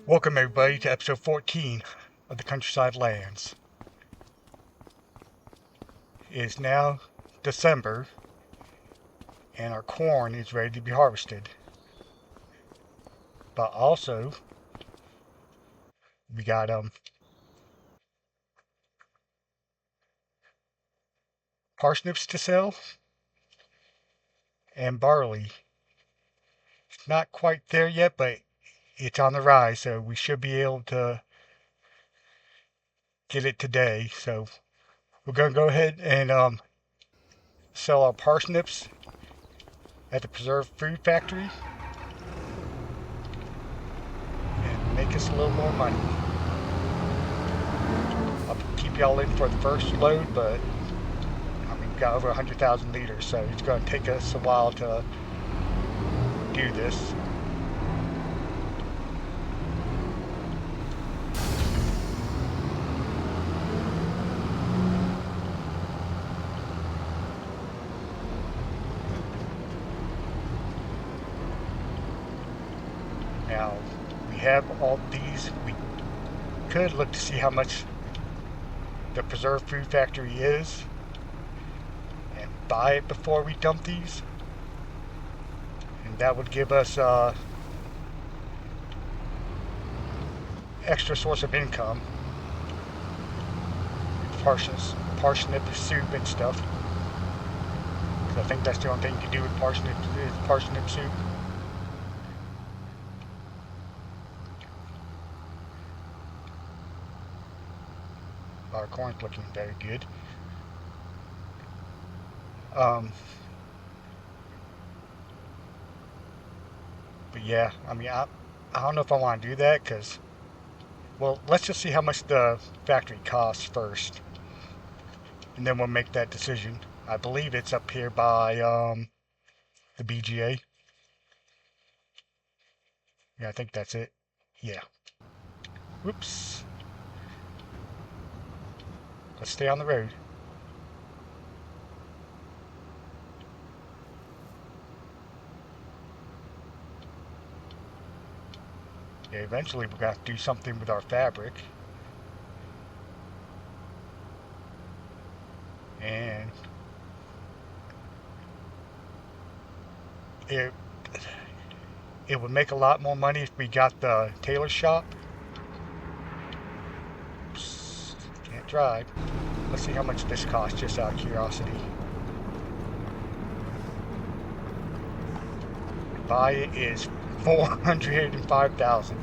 Welcome everybody to episode 14 of the Countryside Lands. It is now December and our corn is ready to be harvested. But also, we got parsnips to sell and barley. It's not quite there yet, but it's on the rise, so we should be able to get it today. So we're going to go ahead and sell our parsnips at the Preserved Food Factory and make us a little more money. I'll keep y'all in for the first load, but we've got over 100,000 liters, so it's going to take us a while to do this. Now, we have all these. We could look to see how much the Preserved Food Factory is and buy it before we dump these. And that would give us extra source of income. Parsnip soup and stuff. I think that's the only thing you can do with parsnip is parsnip soup. Our corn's looking very good. But yeah, I don't know if I want to do that because, well, let's just see how much the factory costs first, and then we'll make that decision. I believe it's up here by the BGA. Yeah, I think that's it. Yeah. Whoops. Let's stay on the road. Yeah, eventually we're going to have to do something with our fabric. And it would make a lot more money if we got the tailor shop. Oops, can't drive. Let's see how much this costs, just out of curiosity. Buy it is 405,000.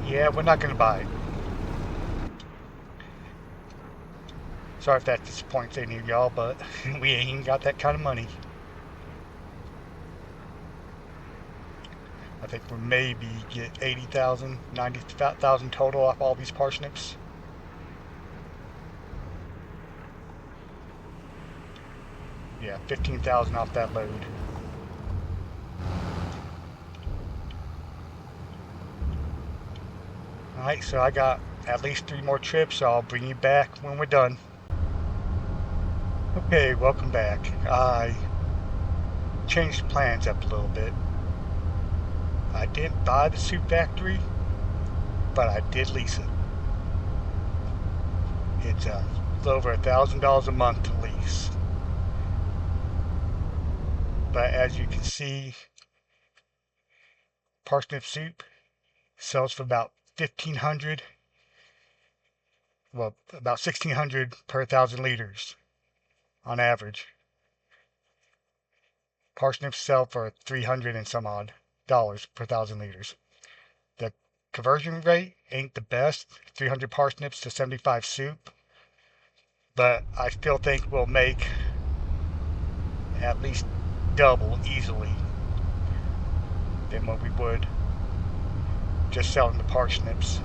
Yeah, we're not gonna buy it. Sorry if that disappoints any of y'all, but we ain't got that kind of money. I think we'll maybe get 80,000, 90,000 total off all these parsnips. Yeah, 15,000 off that load. Alright, so I got at least 3 more trips, so I'll bring you back when we're done. Okay, welcome back. I changed plans up a little bit. I didn't buy the soup factory, but I did lease it. It's a little over $1,000 a month to lease. But as you can see, parsnip soup sells for about $1,500, well, about $1,600 per 1,000 liters on average. Parsnips sell for $300 and some odd dollars per 1,000 liters. The conversion rate ain't the best, 300 parsnips to 75 soup, but I still think we'll make at least double easily than what we would just selling the parsnips.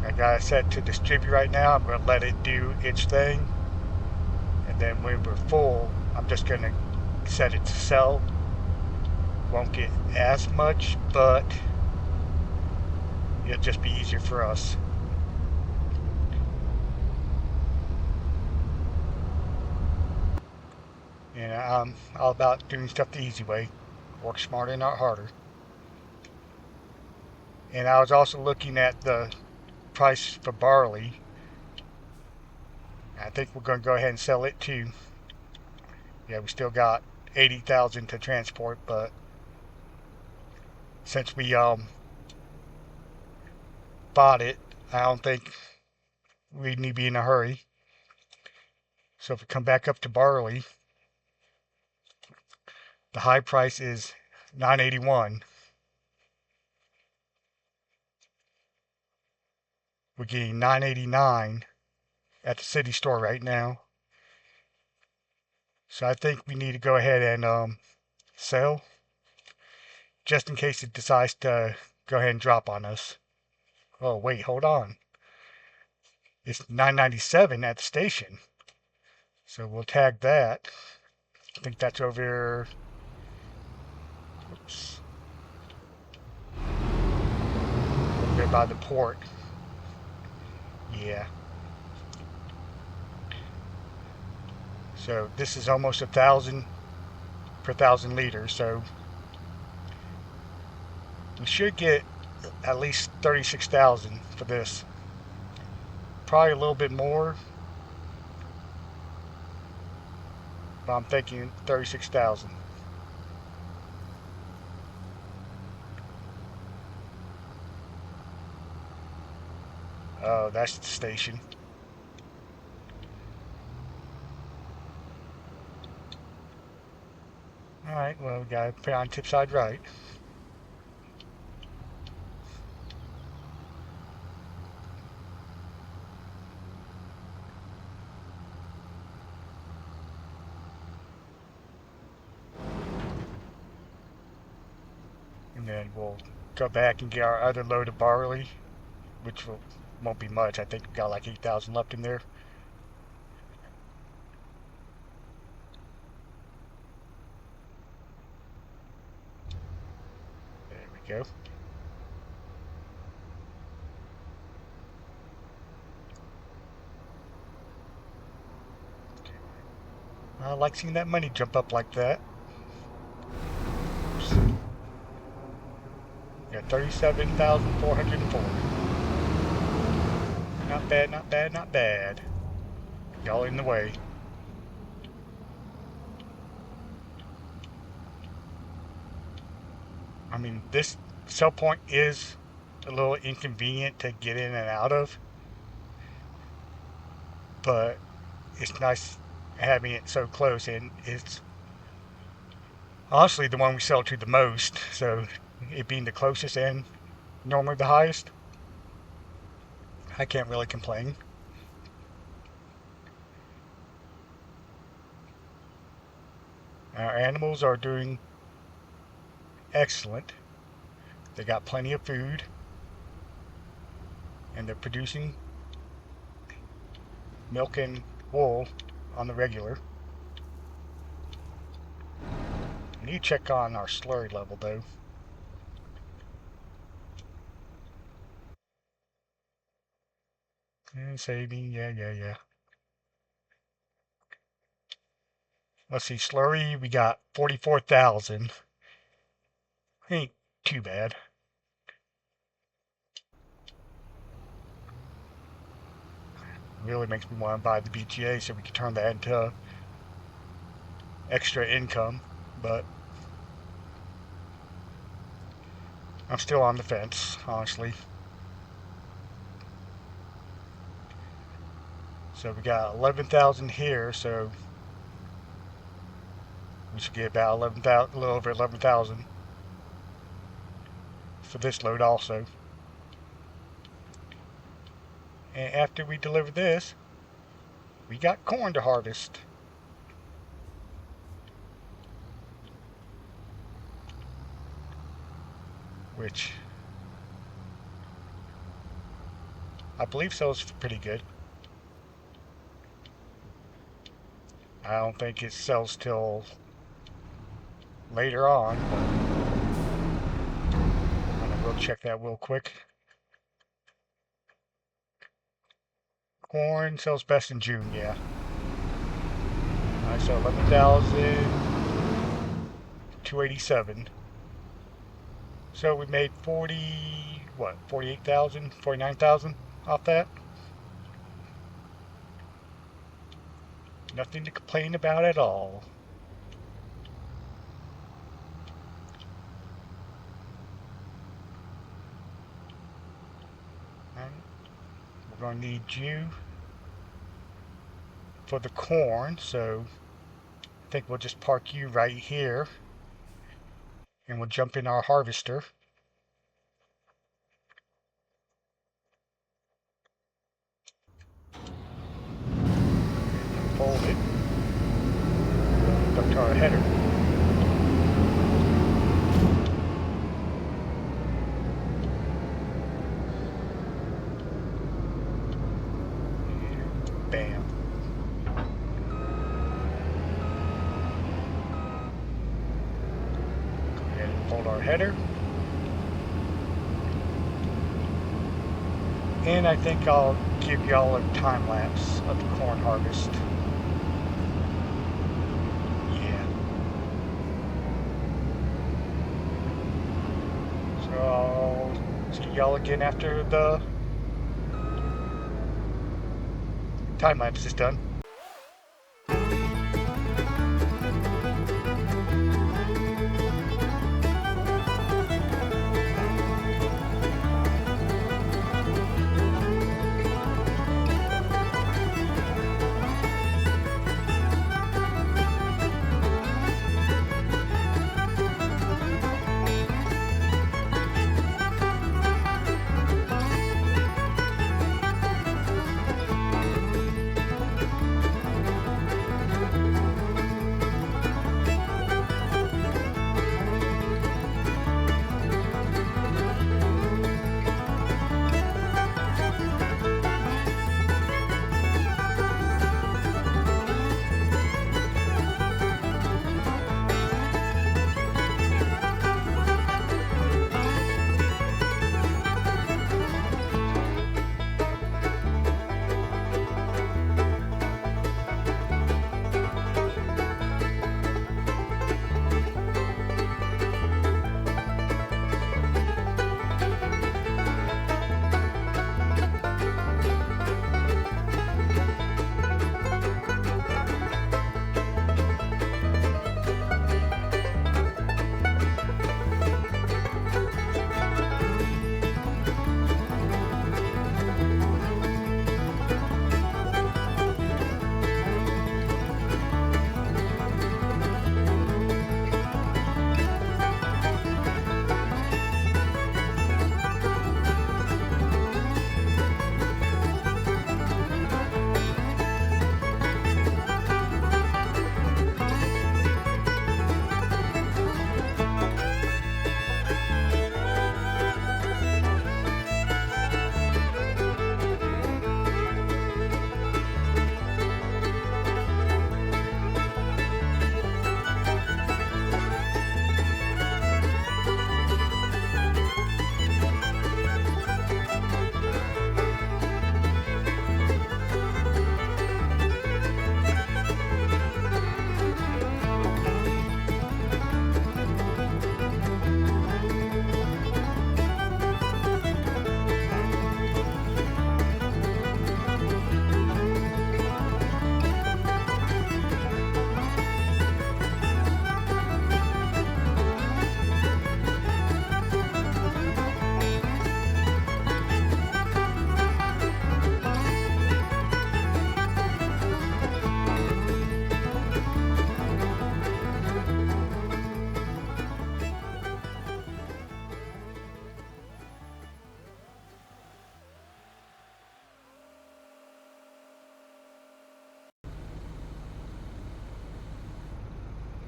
I got it set to distribute right now. I'm going to let it do its thing, and then when we're full, I'm just going to set it to sell. Won't get as much, but it'll just be easier for us. And I'm all about doing stuff the easy way. Work smarter, not harder. And I was also looking at the price for barley. I think we're going to go ahead and sell it too. Yeah, we still got 80,000 to transport, but since we bought it, I don't think we need to be in a hurry. So if we come back up to barley, the high price is 981. We're getting 989 at the city store right now. So I think we need to go ahead and sell, just in case it decides to go ahead and drop on us. Oh wait, hold on. It's 997 at the station. So we'll tag that. I think that's over. Oops. Over there by the port. Yeah. So this is almost 1,000 per 1,000 liters. So we should get at least 36,000 for this. Probably a little bit more, but I'm thinking 36,000. Oh, that's the station. Alright, well, we gotta put on tip side right. And then we'll go back and get our other load of barley, which won't be much. I think we got like 8,000 left in there. There we go. I like seeing that money jump up like that. Oops. Got 37,404. Not bad, not bad, not bad. Y'all in the way. I mean, this sell point is a little inconvenient to get in and out of, but it's nice having it so close, and it's honestly the one we sell to the most, so it being the closest and normally the highest, I can't really complain. Our animals are doing excellent. They got plenty of food, and they're producing milk and wool on the regular. I need to check on our slurry level though. And saving, yeah. Let's see, slurry, we got 44,000. Ain't too bad. Really makes me want to buy the BTA so we can turn that into extra income, but I'm still on the fence, honestly. So we got 11,000 here, so we should get about 11,000, a little over 11,000 for this load also. And after we deliver this, we got corn to harvest. Which I believe sells pretty good. I don't think it sells till later on, but I'm gonna go check that real quick. Corn sells best in June, yeah. Alright, so 11,287. So we made 48,000, 49,000 off that. Nothing to complain about at all. And we're going to need you for the corn, so I think we'll just park you right here and we'll jump in our harvester. Fold it up to our header. And bam. Go ahead and fold our header. And I think I'll give y'all a time lapse of the corn harvest. Yeah. So I'll see y'all again after the time lapse is done.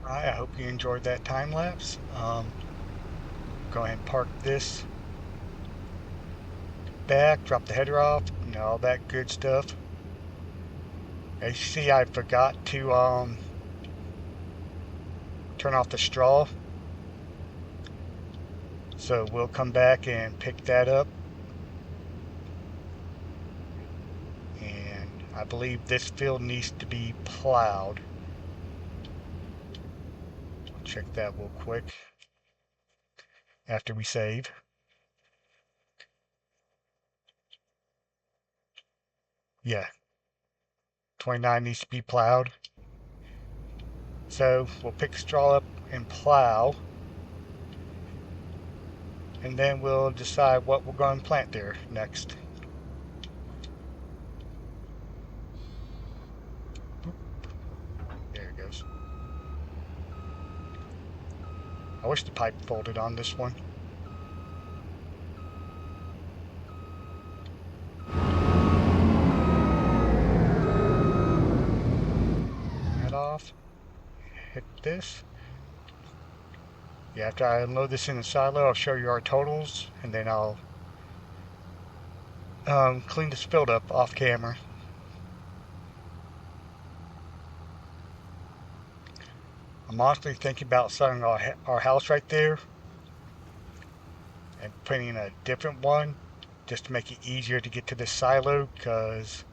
Alright, I hope you enjoyed that time lapse. Go ahead and park this back, drop the header off, all that good stuff. As you see, I forgot to turn off the straw, so we'll come back and pick that up. And I believe this field needs to be plowed. Check that real quick. after we save. Yeah, 29 needs to be plowed. So we'll pick straw up and plow, and then we'll decide what we're going to plant there next. There it goes. I wish the pipe folded on this one. Head off. Hit this. Yeah, after I unload this in the silo, I'll show you our totals, and then I'll clean this field up off camera. I'm honestly thinking about selling our house right there and putting in a different one just to make it easier to get to this silo, because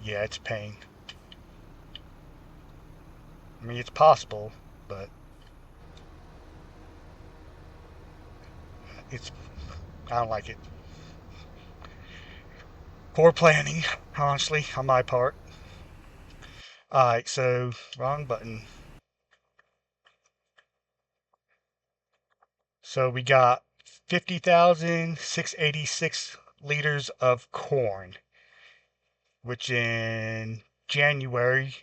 yeah, it's a pain. I mean, it's possible, but I don't like it. Poor planning, honestly, on my part. Alright, so wrong button. So we got 50,686 liters of corn, which in January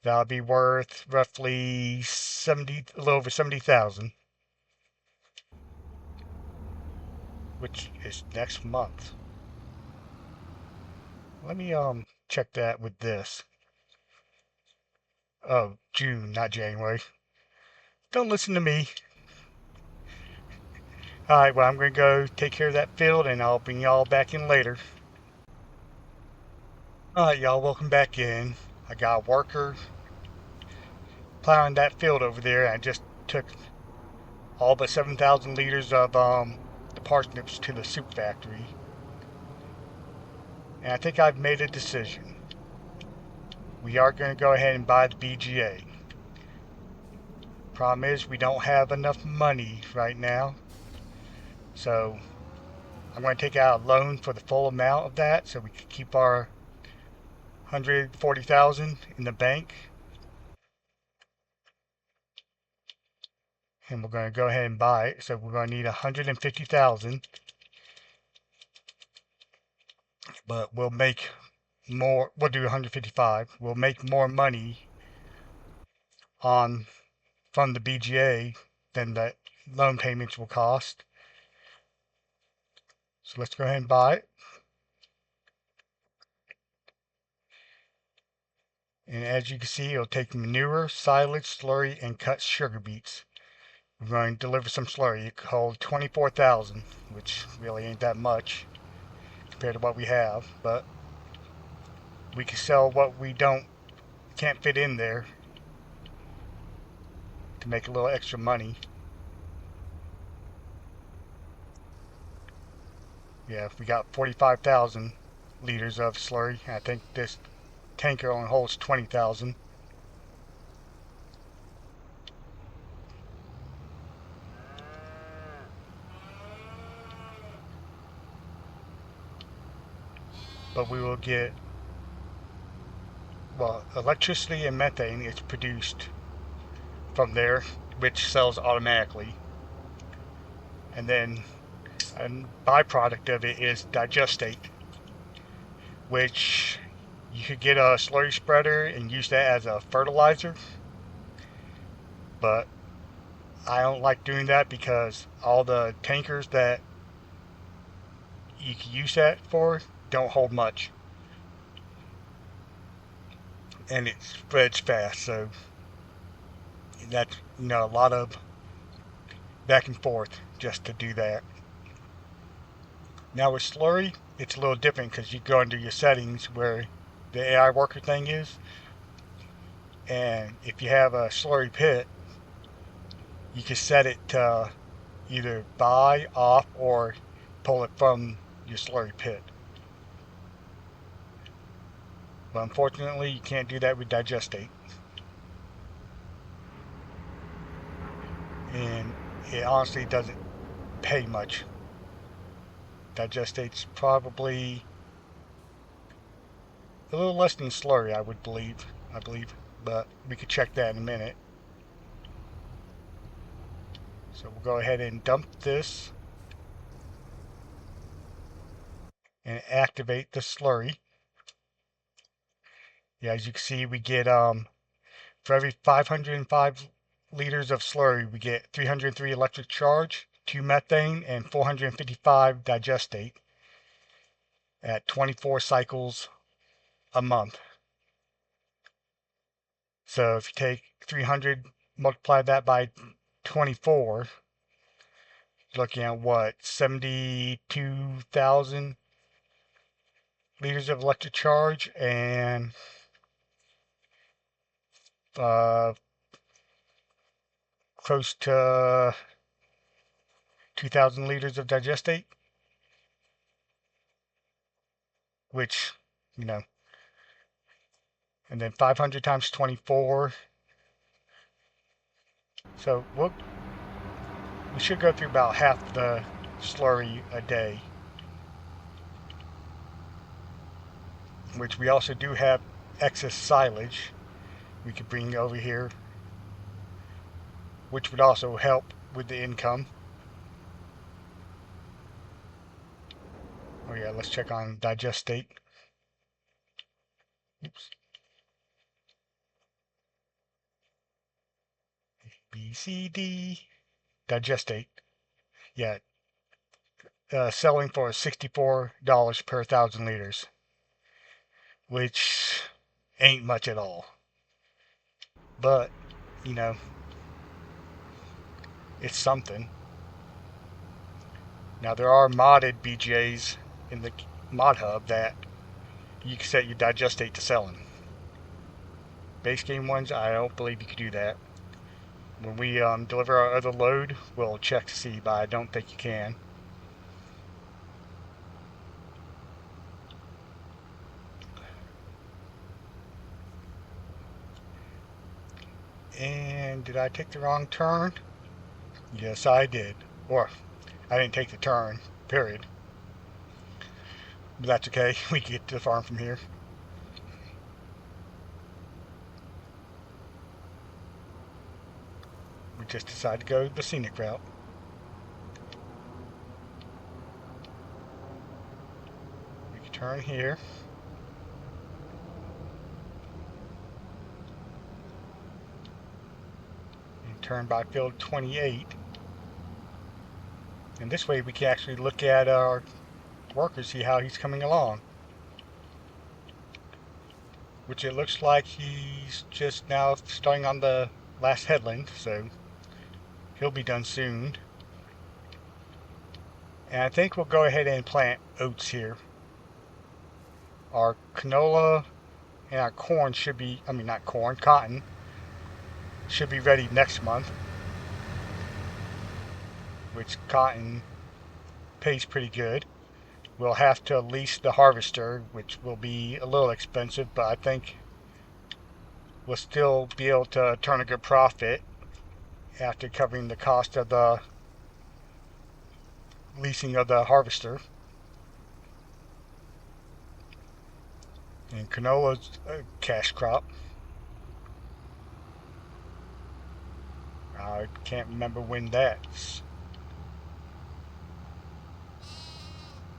that'll be worth roughly a little over 70,000, which is next month. Let me check that with this. Oh, June, not January. Don't listen to me. Alright, well, I'm going to go take care of that field, and I'll bring y'all back in later. Alright, y'all, welcome back in. I got a worker plowing that field over there, and I just took all but 7,000 liters of the parsnips to the soup factory. And I think I've made a decision. We are going to go ahead and buy the BGA. Problem is, we don't have enough money right now. So I'm going to take out a loan for the full amount of that, so we can keep our 140,000 in the bank. And we're going to go ahead and buy it. So we're going to need 150,000. But we'll make more. We'll do 155. We'll make more money from the BGA than the loan payments will cost. So let's go ahead and buy it. And as you can see, it'll take manure, silage, slurry, and cut sugar beets. We're going to deliver some slurry. It holds 24,000, which really ain't that much compared to what we have, but we can sell what we can't fit in there to make a little extra money. Yeah, we got 45,000 liters of slurry. I think this tanker only holds 20,000. But we will get, well, electricity and methane is produced from there, which sells automatically. And then a byproduct of it is digestate, which you could get a slurry spreader and use that as a fertilizer. But I don't like doing that because all the tankers that you can use that for don't hold much. And it spreads fast, so that's, a lot of back and forth just to do that. Now with slurry, it's a little different because you go into your settings where the AI worker thing is, and if you have a slurry pit, you can set it to either buy, off, or pull it from your slurry pit. But unfortunately, you can't do that with digestate. And it honestly doesn't pay much. Digestate's probably a little less than slurry, I believe, but we could check that in a minute. So we'll go ahead and dump this and activate the slurry. Yeah, as you can see, we get for every 505 liters of slurry, we get 303 electric charge, 2 methane, and 455 digestate at 24 cycles a month. So if you take 300, multiply that by 24, you're looking at what, 72,000 liters of electric charge and uh, close to 2,000 liters of digestate, which, you know, and then 500 times 24. So we should go through about half the slurry a day, which we also do have excess silage we could bring over here, which would also help with the income. Oh yeah, let's check on digestate. Oops. BCD digestate. Yeah, selling for $64 per 1,000 liters, which ain't much at all. But, you know, it's something. Now there are modded BJs in the mod hub that you can set your digestate to selling. Base game ones, I don't believe you can do that. When we deliver our other load, we'll check to see, but I don't think you can. And did I take the wrong turn? Yes, I did. Or, I didn't take the turn, period. But that's okay, we can get to the farm from here. We just decided to go the scenic route. We can turn here. And turn by field 28. And this way we can actually look at our worker, see how he's coming along. Which it looks like he's just now starting on the last headland, so he'll be done soon. And I think we'll go ahead and plant oats here. Our canola and our corn should be, I mean not corn, cotton, should be ready next month. Which cotton pays pretty good. We'll have to lease the harvester, which will be a little expensive, but I think we'll still be able to turn a good profit after covering the cost of the leasing of the harvester. And canola's a cash crop. I can't remember when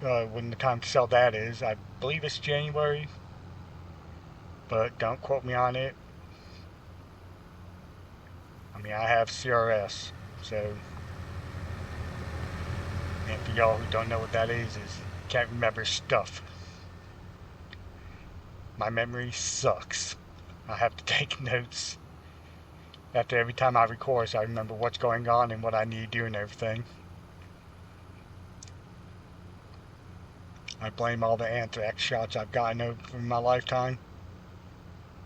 when the time to sell that is. I believe it's January, but don't quote me on it. I mean, I have CRS, so, and for y'all who don't know what that is can't remember stuff. My memory sucks. I have to take notes after every time I record, so I remember what's going on and what I need to do and everything. I blame all the anthrax shots I've gotten over my lifetime,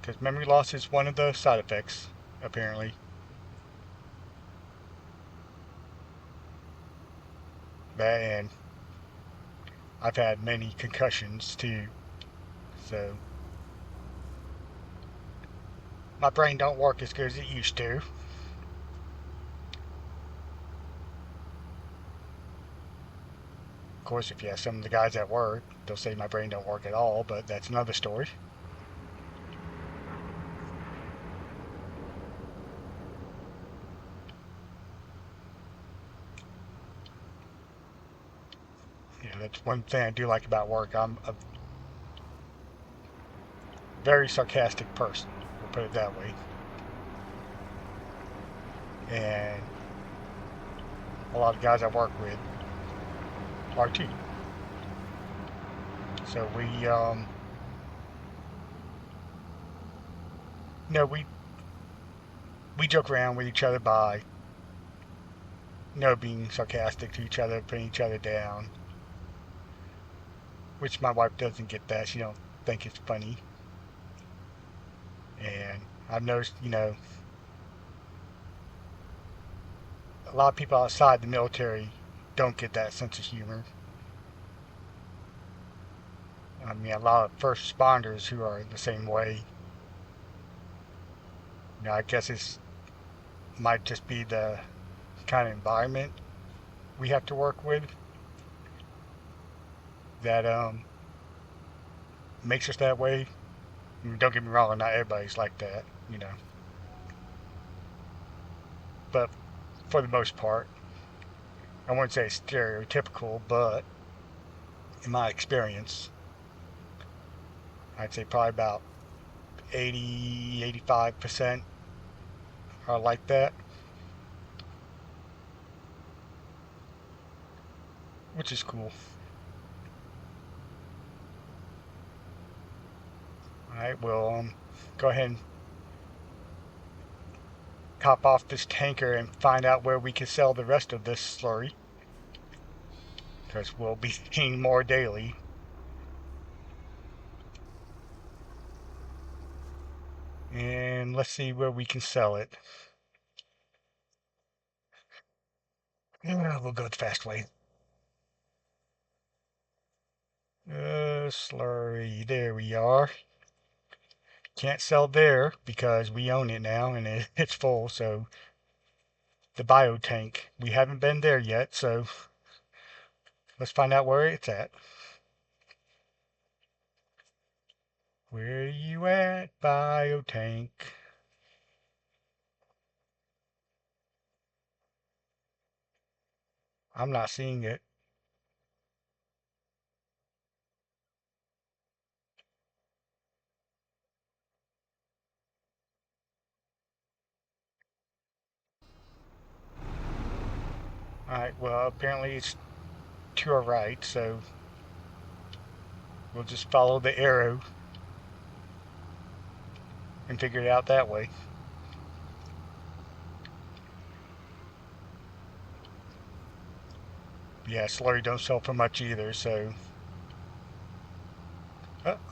because memory loss is one of the side effects, apparently. And I've had many concussions too, so my brain don't work as good as it used to. Of course, if you ask some of the guys at work, they'll say my brain don't work at all, but that's another story. Yeah, that's one thing I do like about work. I'm a very sarcastic person, we'll put it that way. And a lot of guys I work with are too. So we joke around with each other by, being sarcastic to each other, putting each other down. Which my wife doesn't get that. She don't think it's funny. And I've noticed, a lot of people outside the military don't get that sense of humor. I mean, a lot of first responders who are the same way. I guess it's might just be the kind of environment we have to work with that makes us that way. I mean, don't get me wrong, not everybody's like that. But for the most part, I wouldn't say it's stereotypical, but in my experience, I'd say probably about 85% are like that. Which is cool. Alright, we'll go ahead and hop off this tanker and find out where we can sell the rest of this slurry. Because we'll be seeing more daily. And let's see where we can sell it. We'll go the fast way. Slurry, there we are. Can't sell there because we own it now and it's full, so the bio tank. We haven't been there yet, so let's find out where it's at. Where you at, bio tank? I'm not seeing it. Alright, well, apparently it's to our right, so we'll just follow the arrow and figure it out that way. Yeah, slurry don't sell for much either, so...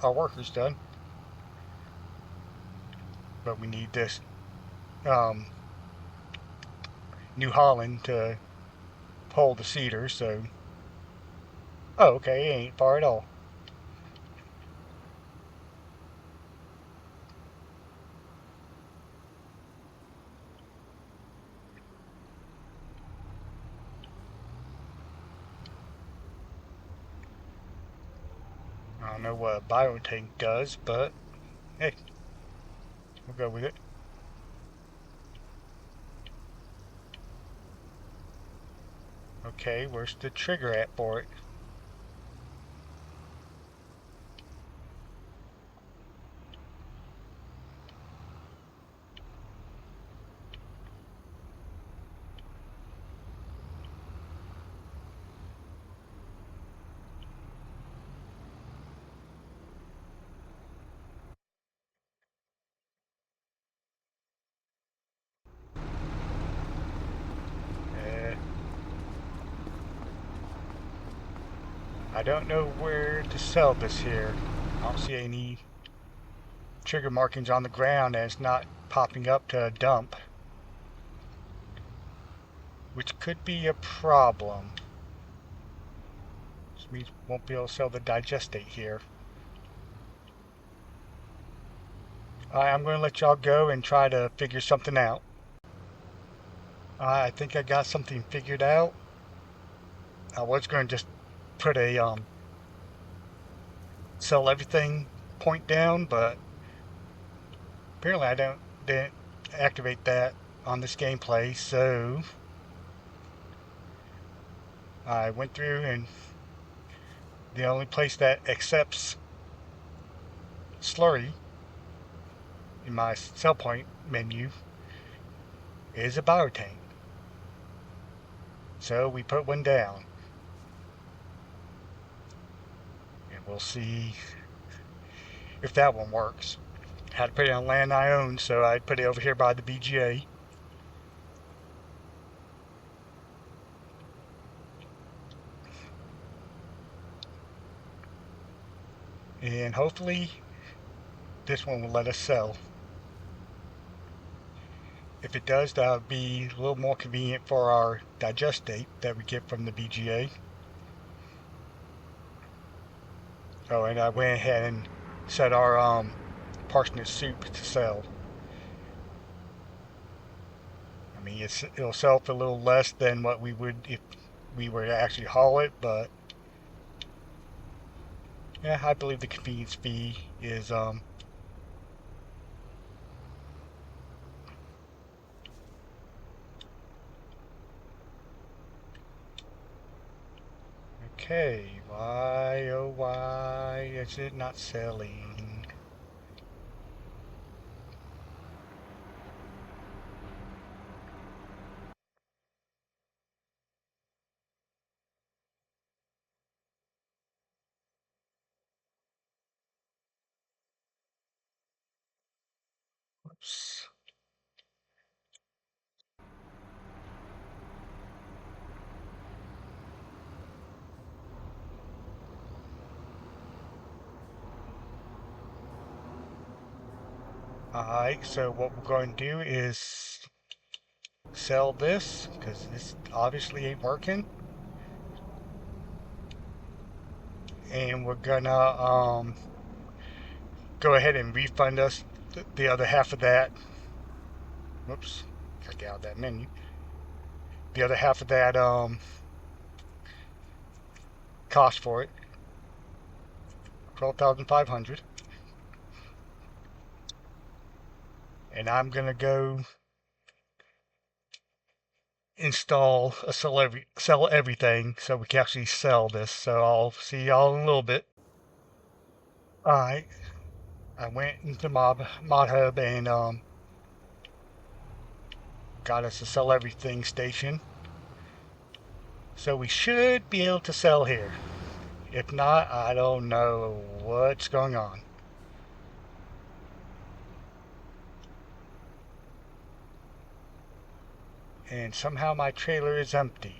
our worker's done. But we need this New Holland to pull the cedar, so... Oh, okay, it ain't far at all. I don't know what a biotank does, but hey, we'll go with it. Okay, where's the trigger at for it? Uh, I don't know where to sell this here. I don't see any trigger markings on the ground and it's not popping up to dump. Which could be a problem. Which means we won't be able to sell the digestate here. Alright, I'm going to let y'all go and try to figure something out. I think I got something figured out. I was going to just put a sell everything point down, but apparently I didn't activate that on this gameplay, so I went through, and the only place that accepts slurry in my sell point menu is a biotank. So we put one down, and we'll see if that one works. Had to put it on land I own, so I put it over here by the BGA. And hopefully this one will let us sell. If it does, that'll be a little more convenient for our digest date that we get from the BGA. Oh, and I went ahead and set our parsnip soup to sell. I mean, it'll sell for a little less than what we would if we were to actually haul it, but yeah, I believe the convenience fee is okay. Why, oh why is it not selling? Oops. Alright, so what we're going to do is sell this, because this obviously ain't working. And we're gonna go ahead and refund us the other half of that. Whoops, gotta get out of that menu. The other half of that cost for it, 12,500. And I'm gonna go install a sell everything so we can actually sell this. So I'll see y'all in a little bit. Alright, I went into mod hub and got us a sell everything station. So we should be able to sell here. If not, I don't know what's going on. And somehow my trailer is empty.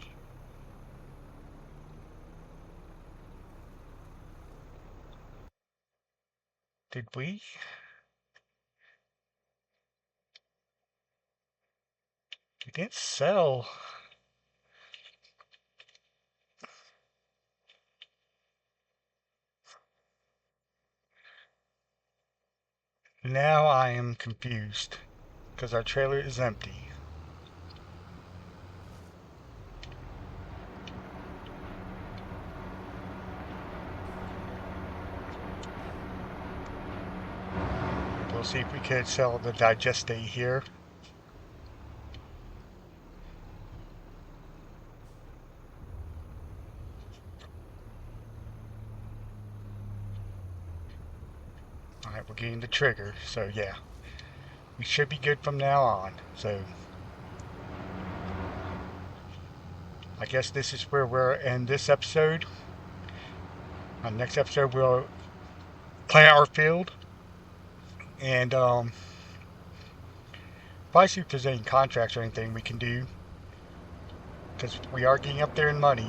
Did we? We didn't sell. Now I am confused because our trailer is empty. We'll see if we can sell the digestate here. Alright, we're getting the trigger, so yeah. We should be good from now on, so I guess this is where we're in this episode. On the next episode we'll plant our field and probably see if there's any contracts or anything we can do, because we are getting up there in money.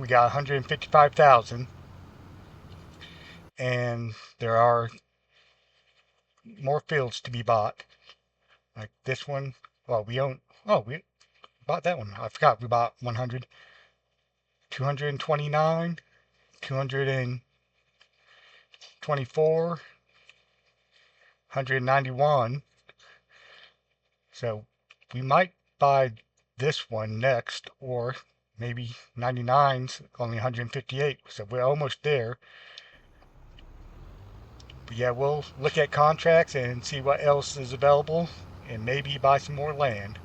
We got 155,000, and there are more fields to be bought. Like this one. Well, we own. Oh, we bought that one. I forgot we bought 100, 229, 224, 191. So we might buy this one next, or maybe 99's only 158, so we're almost there. But yeah, we'll look at contracts and see what else is available and maybe buy some more land.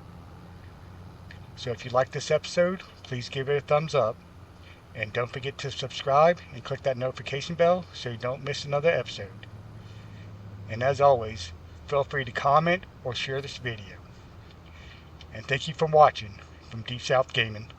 So if you like this episode, please give it a thumbs up. And don't forget to subscribe and click that notification bell so you don't miss another episode. And as always, feel free to comment or share this video. And thank you for watching from Deep South Gaming.